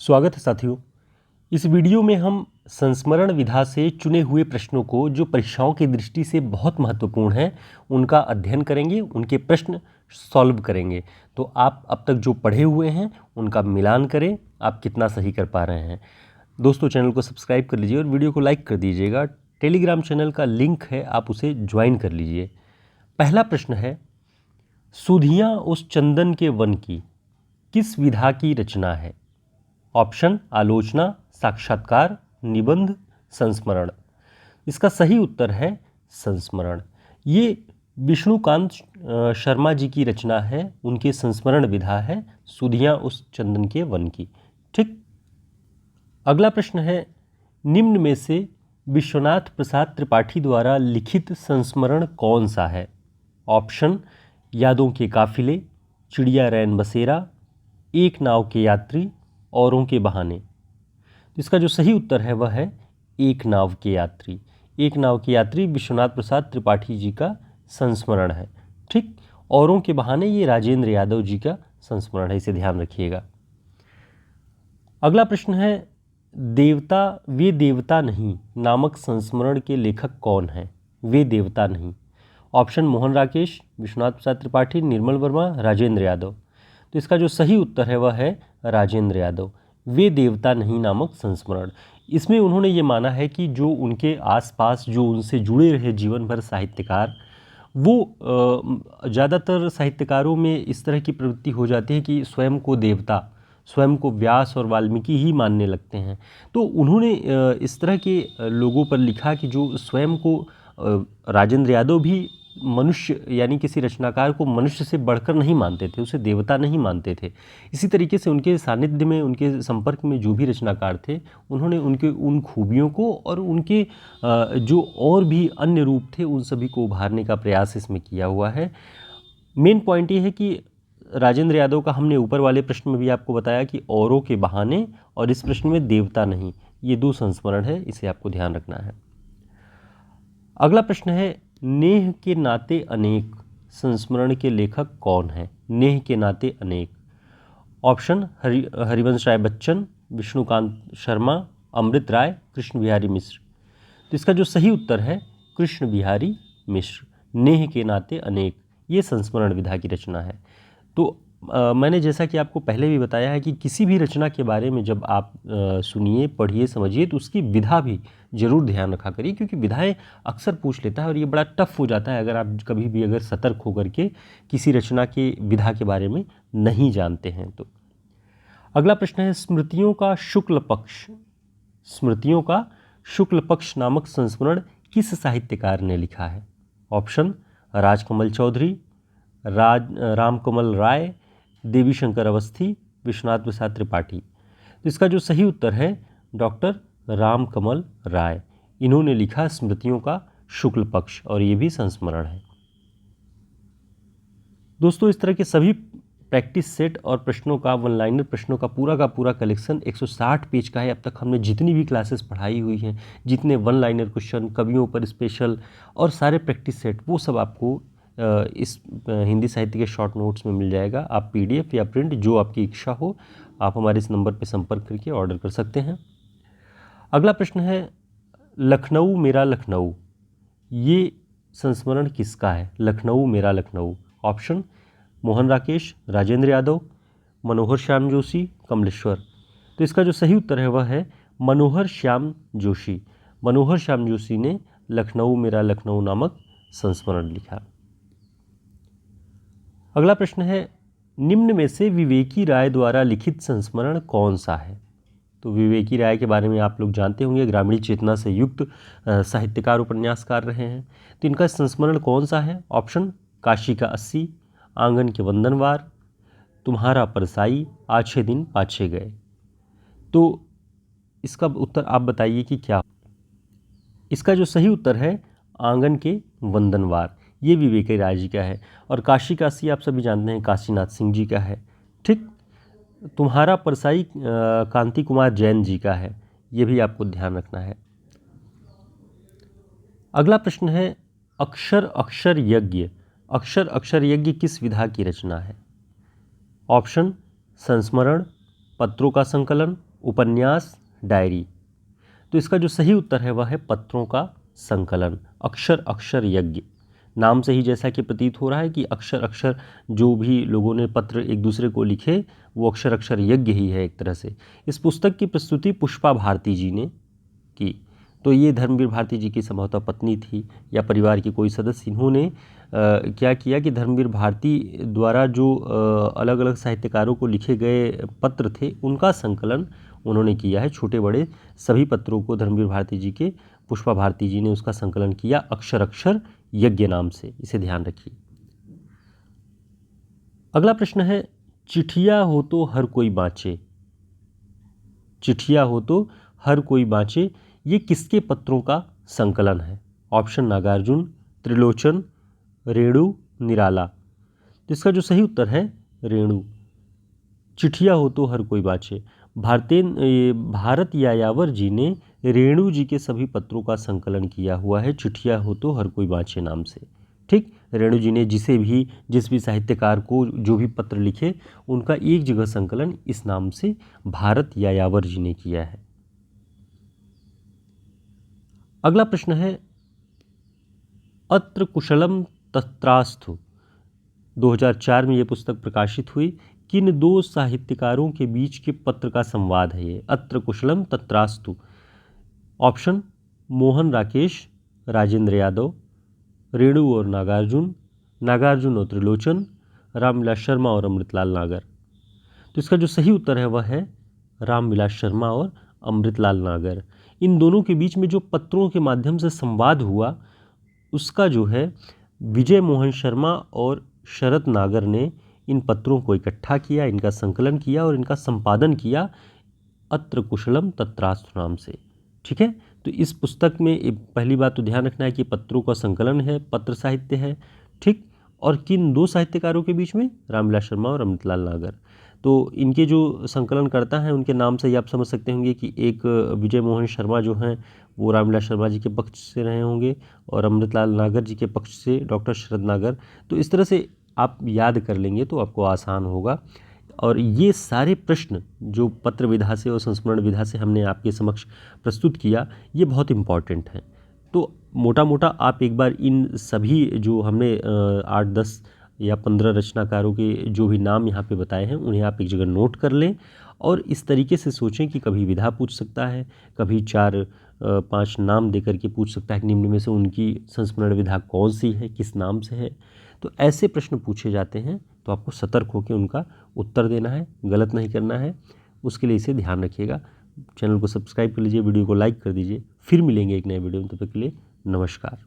स्वागत है साथियों। इस वीडियो में हम संस्मरण विधा से चुने हुए प्रश्नों को जो परीक्षाओं की दृष्टि से बहुत महत्वपूर्ण हैं उनका अध्ययन करेंगे, उनके प्रश्न सॉल्व करेंगे। तो आप अब तक जो पढ़े हुए हैं उनका मिलान करें, आप कितना सही कर पा रहे हैं। दोस्तों, चैनल को सब्सक्राइब कर लीजिए और वीडियो को लाइक कर दीजिएगा। टेलीग्राम चैनल का लिंक है, आप उसे ज्वाइन कर लीजिए। पहला प्रश्न है, सुधियाँ उस चंदन के वन की किस विधा की रचना है? ऑप्शन आलोचना, साक्षात्कार, निबंध, संस्मरण। इसका सही उत्तर है संस्मरण। ये विष्णुकांत शर्मा जी की रचना है, उनके संस्मरण विधा है सुधियाँ उस चंदन के वन की। ठीक। अगला प्रश्न है, निम्न में से विश्वनाथ प्रसाद त्रिपाठी द्वारा लिखित संस्मरण कौन सा है? ऑप्शन यादों के काफिले, चिड़िया रैन बसेरा, एक नाव के यात्री, औरों के बहाने। तो इसका जो सही उत्तर है वह है एक नाव के यात्री। एक नाव के यात्री विश्वनाथ प्रसाद त्रिपाठी जी का संस्मरण है। ठीक। औरों के बहाने ये राजेंद्र यादव जी का संस्मरण है, इसे ध्यान रखिएगा। अगला प्रश्न है, देवता वे देवता नहीं नामक संस्मरण के लेखक कौन हैं? वे देवता नहीं। ऑप्शन मोहन राकेश, विश्वनाथ प्रसाद त्रिपाठी, निर्मल वर्मा, राजेंद्र यादव। तो इसका जो सही उत्तर है वह है राजेंद्र यादव। वे देवता नहीं नामक संस्मरण। इसमें उन्होंने ये माना है कि जो उनके आसपास जो उनसे जुड़े रहे जीवन भर साहित्यकार, वो ज़्यादातर साहित्यकारों में इस तरह की प्रवृत्ति हो जाती है कि स्वयं को देवता, स्वयं को व्यास और वाल्मीकि ही मानने लगते हैं। तो उन्होंने इस तरह के लोगों पर लिखा कि जो स्वयं को राजेंद्र यादव भी मनुष्य यानी किसी रचनाकार को मनुष्य से बढ़कर नहीं मानते थे, उसे देवता नहीं मानते थे। इसी तरीके से उनके सानिध्य में, उनके संपर्क में जो भी रचनाकार थे, उन्होंने उनके उन खूबियों को और उनके जो और भी अन्य रूप थे उन सभी को उभारने का प्रयास इसमें किया हुआ है। मेन पॉइंट ये है कि राजेंद्र यादव का हमने ऊपर वाले प्रश्न में भी आपको बताया कि औरों के बहाने, और इस प्रश्न में देवता नहीं, ये दो संस्मरण है, इसे आपको ध्यान रखना है। अगला प्रश्न है, नेह के नाते अनेक संस्मरण के लेखक कौन हैं? नेह के नाते अनेक। ऑप्शन हरिवंश राय बच्चन, विष्णुकांत शर्मा, अमृत राय, कृष्ण बिहारी मिश्र। तो इसका जो सही उत्तर है कृष्ण बिहारी मिश्र। नेह के नाते अनेक, ये संस्मरण विधा की रचना है। तो मैंने जैसा कि आपको पहले भी बताया है कि किसी भी रचना के बारे में जब आप सुनिए, पढ़िए, समझिए तो उसकी विधा भी जरूर ध्यान रखा करिए, क्योंकि विधाएं अक्सर पूछ लेता है और ये बड़ा टफ हो जाता है अगर आप कभी भी अगर सतर्क होकर के किसी रचना के विधा के बारे में नहीं जानते हैं तो। अगला प्रश्न है, स्मृतियों का शुक्ल पक्ष, स्मृतियों का शुक्ल पक्ष नामक संस्मरण किस साहित्यकार ने लिखा है? ऑप्शन राजकमल चौधरी, रामकमल राय, देवी शंकर अवस्थी, विश्वनाथ प्रसाद त्रिपाठी। तो इसका जो सही उत्तर है डॉक्टर रामकमल राय। इन्होंने लिखा स्मृतियों का शुक्ल पक्ष, और ये भी संस्मरण है। दोस्तों, इस तरह के सभी प्रैक्टिस सेट और प्रश्नों का, वन लाइनर प्रश्नों का पूरा कलेक्शन 160 पेज का है। अब तक हमने जितनी भी क्लासेस पढ़ाई हुई हैं, जितने वन लाइनर क्वेश्चन, कवियों पर स्पेशल और सारे प्रैक्टिस सेट, वो सब आपको इस हिंदी साहित्य के शॉर्ट नोट्स में मिल जाएगा। आप PDF या प्रिंट, जो आपकी इच्छा हो, आप हमारे इस नंबर पर संपर्क करके ऑर्डर कर सकते हैं। अगला प्रश्न है, लखनऊ मेरा लखनऊ, ये संस्मरण किसका है? लखनऊ मेरा लखनऊ। ऑप्शन मोहन राकेश, राजेंद्र यादव, मनोहर श्याम जोशी, कमलेश्वर। तो इसका जो सही उत्तर है वह है मनोहर श्याम जोशी। मनोहर श्याम जोशी ने लखनऊ मेरा लखनऊ नामक संस्मरण लिखा। अगला प्रश्न है, निम्न में से विवेकी राय द्वारा लिखित संस्मरण कौन सा है? तो विवेकी राय के बारे में आप लोग जानते होंगे, ग्रामीण चेतना से युक्त साहित्यकार, उपन्यासकार रहे हैं। तो इनका संस्मरण कौन सा है? ऑप्शन काशी का 80, आंगन के वंदनवार, तुम्हारा परसाई, आछे दिन पाछे गए। तो इसका उत्तर आप बताइए कि क्या? इसका जो सही उत्तर है आंगन के वंदनवार, ये विवेकी राय जी का है। और काशी का 80 आप सभी जानते हैं काशीनाथ सिंह जी का है। ठीक। तुम्हारा परसाई कांति कुमार जैन जी का है, ये भी आपको ध्यान रखना है। अगला प्रश्न है, अक्षर अक्षर यज्ञ, अक्षर अक्षर यज्ञ किस विधा की रचना है? ऑप्शन संस्मरण, पत्रों का संकलन, उपन्यास, डायरी। तो इसका जो सही उत्तर है वह है पत्रों का संकलन। अक्षर अक्षर यज्ञ, नाम से ही जैसा कि प्रतीत हो रहा है कि अक्षर अक्षर जो भी लोगों ने पत्र एक दूसरे को लिखे वो अक्षर अक्षर यज्ञ ही है एक तरह से। इस पुस्तक की प्रस्तुति पुष्पा भारती जी ने की। तो ये धर्मवीर भारती जी की संभवतः पत्नी थी या परिवार के कोई सदस्य। इन्होंने क्या किया कि धर्मवीर भारती द्वारा जो अलग अलग साहित्यकारों को लिखे गए पत्र थे उनका संकलन उन्होंने किया है। छोटे बड़े सभी पत्रों को धर्मवीर भारती जी के पुष्पा भारती जी ने उसका संकलन किया अक्षर अक्षर यज्ञ नाम से। इसे ध्यान रखिए। अगला प्रश्न है, चिट्ठिया हो तो हर कोई बाँचे। चिट्ठिया हो तो हर कोई बाँचे, ये किसके पत्रों का संकलन है? ऑप्शन नागार्जुन, त्रिलोचन, रेणु, निराला। तो इसका जो सही उत्तर है रेणु। चिट्ठिया हो तो हर कोई बाँचे, भारत यायावर जी ने रेणु जी के सभी पत्रों का संकलन किया हुआ है चिट्ठिया हो तो हर कोई बाँचे नाम से। ठीक, रेणु जी ने जिस भी साहित्यकार को जो भी पत्र लिखे उनका एक जगह संकलन इस नाम से भारत यायावर जी ने किया है। अगला प्रश्न है, अत्र कुशलम तत्रास्तु 2004 में ये पुस्तक प्रकाशित हुई। किन दो साहित्यकारों के बीच के पत्र का संवाद है ये? अत्र कुशलम तत्रास्तु। ऑप्शन मोहन राकेश, राजेंद्र यादव, रेणु और नागार्जुन, नागार्जुन और त्रिलोचन, रामविलास शर्मा और अमृतलाल नागर। तो इसका जो सही उत्तर है वह है रामविलास शर्मा और अमृतलाल नागर। इन दोनों के बीच में जो पत्रों के माध्यम से संवाद हुआ उसका जो है विजय मोहन शर्मा और शरद नागर ने इन पत्रों को इकट्ठा किया, इनका संकलन किया और इनका संपादन किया अत्र कुशलम तत्रास्तु नाम से। ठीक है, तो इस पुस्तक में पहली बात तो ध्यान रखना है कि पत्रों का संकलन है, पत्र साहित्य है। ठीक, और किन दो साहित्यकारों के बीच में? रामविलास शर्मा और अमृतलाल नागर। तो इनके जो संकलन करता है उनके नाम से ही आप समझ सकते होंगे कि एक विजय मोहन शर्मा जो हैं वो रामविलास शर्मा जी के पक्ष से रहे होंगे और अमृतलाल नागर जी के पक्ष से डॉक्टर शरद नागर। तो इस तरह से आप याद कर लेंगे तो आपको आसान होगा। और ये सारे प्रश्न जो पत्र विधा से और संस्मरण विधा से हमने आपके समक्ष प्रस्तुत किया ये बहुत इम्पॉर्टेंट हैं। तो मोटा मोटा आप एक बार इन सभी जो हमने 8, 10 या 15 रचनाकारों के जो भी नाम यहाँ पे बताए हैं उन्हें आप एक जगह नोट कर लें और इस तरीके से सोचें कि कभी विधा पूछ सकता है, कभी 4-5 नाम देकर के पूछ सकता है कि निम्न में से उनकी संस्मरण विधा कौन सी है, किस नाम से है। तो ऐसे प्रश्न पूछे जाते हैं तो आपको सतर्क होकर उनका उत्तर देना है, गलत नहीं करना है। उसके लिए इसे ध्यान रखिएगा। चैनल को सब्सक्राइब कर लीजिए, वीडियो को लाइक कर दीजिए। फिर मिलेंगे एक नए वीडियो में, तब तक के लिए नमस्कार।